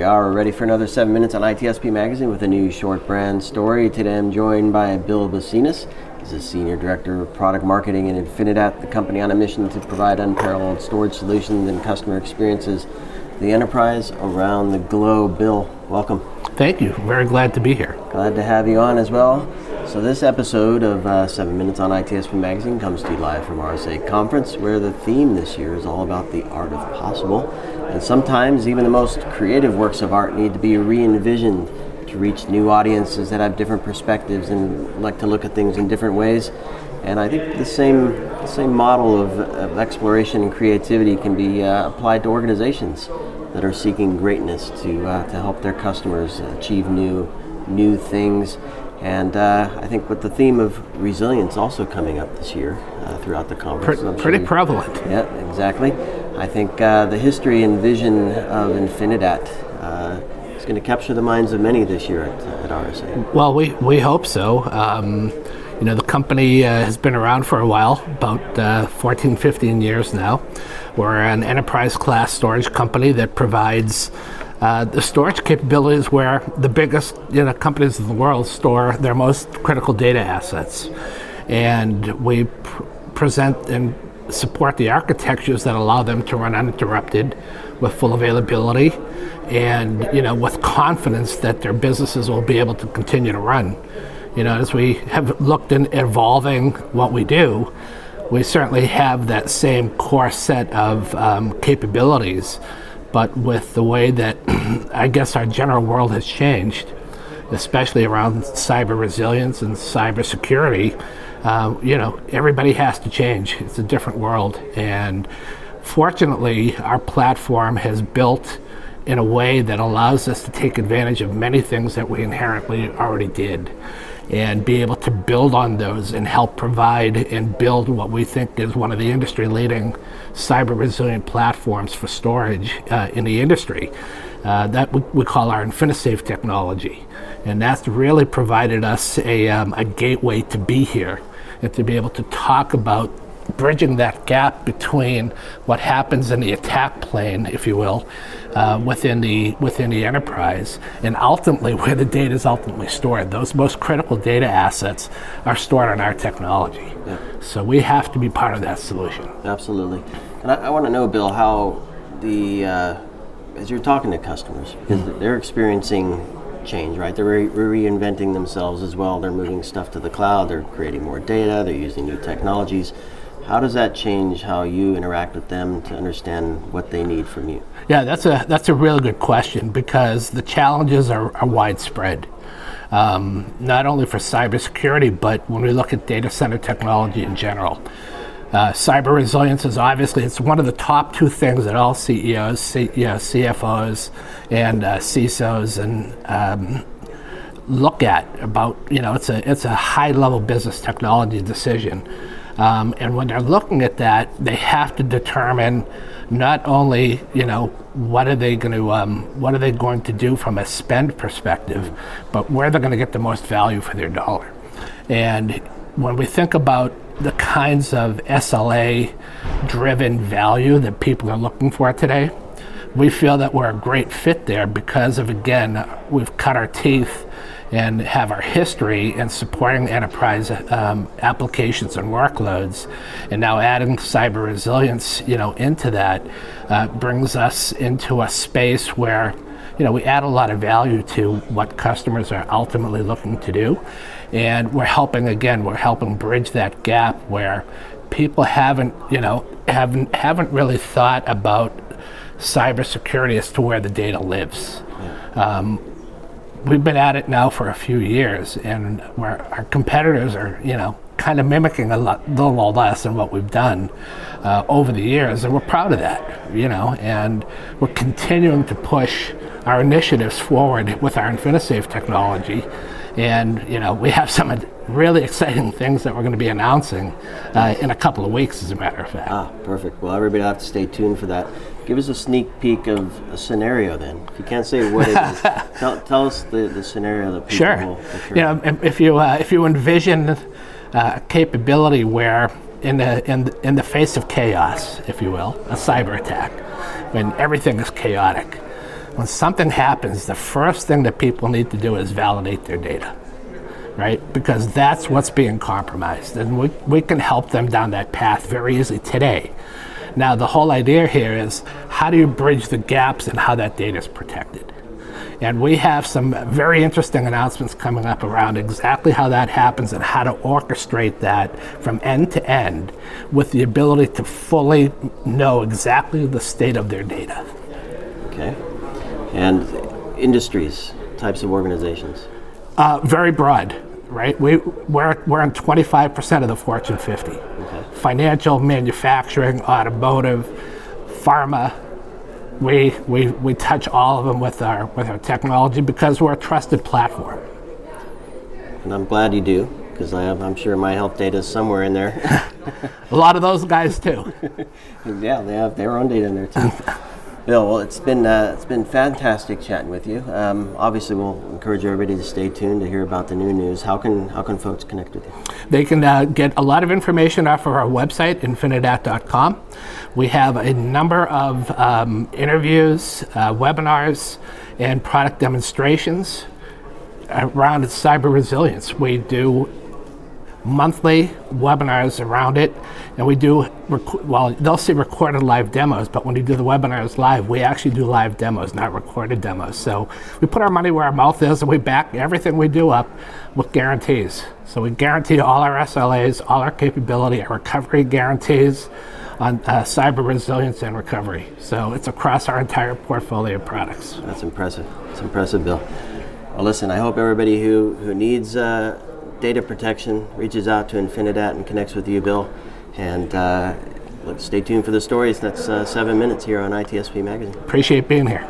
we are. We're ready for another 7 minutes on ITSP Magazine with a new short brand story. Today I'm joined by Bill Basinas. He's a Senior Director of Product Marketing in Infinidat, the company on a mission to provide unparalleled storage solutions and customer experiences to the enterprise around the globe. Bill, welcome. Thank you. Very glad to be here. Glad to have you on as well. So this episode of 7 Minutes on ITSP Magazine comes to you live from RSA Conference, where the theme this year is all about the art of possible. And sometimes even the most creative works of art need to be re-envisioned to reach new audiences that have different perspectives and like to look at things in different ways. And I think the same model of exploration and creativity can be applied to organizations that are seeking greatness to help their customers achieve new things. And I think with the theme of resilience also coming up this year throughout the conference. Pretty prevalent. Yeah, exactly. I think the history and vision of Infinidat is going to capture the minds of many this year at RSA. Well, we hope so. The company has been around for a while, about 14, 15 years now. We're an enterprise class storage company that provides the storage capabilities where the biggest companies in the world store their most critical data assets. And we present and support the architectures that allow them to run uninterrupted with full availability and with confidence that their businesses will be able to continue to run. As we have looked in evolving what we do, we certainly have that same core set of capabilities. But with the way that I guess our general world has changed, especially around cyber resilience and cyber security, everybody has to change. It's a different world. And fortunately, our platform has built in a way that allows us to take advantage of many things that we inherently already did and be able to build on those and help provide and build what we think is one of the industry-leading cyber resilient platforms for storage in the industry. That we call our InfiniSafe Technology. And that's really provided us a gateway to be here and to be able to talk about bridging that gap between what happens in the attack plane, if you will, within the enterprise, and ultimately where the data is ultimately stored. Those most critical data assets are stored on our technology. Yeah. So we have to be part of that solution. Absolutely. And I want to know, Bill, how as you're talking to customers, because they're experiencing change, right? They're reinventing themselves as well. They're moving stuff to the cloud. They're creating more data. They're using new technologies. How does that change how you interact with them to understand what they need from you? Yeah, that's a really good question, because the challenges are widespread. Not only for cybersecurity, but when we look at data center technology in general. Cyber resilience is obviously, it's one of the top two things that all CEOs, CFOs, and CISOs and look at about, it's a high-level business technology decision. And when they're looking at that, they have to determine not only, what are they going to do from a spend perspective, but where they're going to get the most value for their dollar. And when we think about the kinds of SLA-driven value that people are looking for today, we feel that we're a great fit there because of, again, we've cut our teeth and have our history in supporting enterprise applications and workloads, and now adding cyber resilience, into that brings us into a space where, we add a lot of value to what customers are ultimately looking to do, and we're helping bridge that gap where people haven't really thought about cybersecurity as to where the data lives. Yeah. We've been at it now for a few years, and where our competitors are, kind of mimicking a little less than what we've done over the years, and we're proud of that, and we're continuing to push our initiatives forward with our InfiniSafe technology. And we have some really exciting things that we're going to be announcing in a couple of weeks, as a matter of fact. Perfect. Well, everybody will have to stay tuned for that. Give us a sneak peek of a scenario then. If you can't say what it is, tell us the scenario that people will picture. If you envision a capability where in the face of chaos, if you will, a cyber attack, when everything is chaotic, when something happens, the first thing that people need to do is validate their data, right? Because that's what's being compromised. And we can help them down that path very easily today. Now, the whole idea here is how do you bridge the gaps in how that data is protected? And we have some very interesting announcements coming up around exactly how that happens and how to orchestrate that from end to end with the ability to fully know exactly the state of their data. Okay. And industries, types of organizations? Very broad, right? We're in 25% of the Fortune 50. Okay. Financial, manufacturing, automotive, pharma. We touch all of them with our technology because we're a trusted platform. And I'm glad you do, because I'm sure my health data is somewhere in there. A lot of those guys too. Yeah, they have their own data in there too. Bill, well, it's been fantastic chatting with you. Obviously, we'll encourage everybody to stay tuned to hear about the new news. How can folks connect with you? They can get a lot of information off of our website, infinidat.com. We have a number of interviews, webinars, and product demonstrations around cyber resilience. We do monthly webinars around it, and we do, they'll see recorded live demos, but when we do the webinars live, we actually do live demos, not recorded demos. So we put our money where our mouth is, and we back everything we do up with guarantees. So we guarantee all our SLAs, all our capability, our recovery guarantees on cyber resilience and recovery. So it's across our entire portfolio of products. That's impressive. It's impressive, Bill. Well, listen, I hope everybody who needs data protection reaches out to Infinidat and connects with you, Bill. And stay tuned for the stories. That's 7 minutes here on ITSP Magazine. Appreciate being here.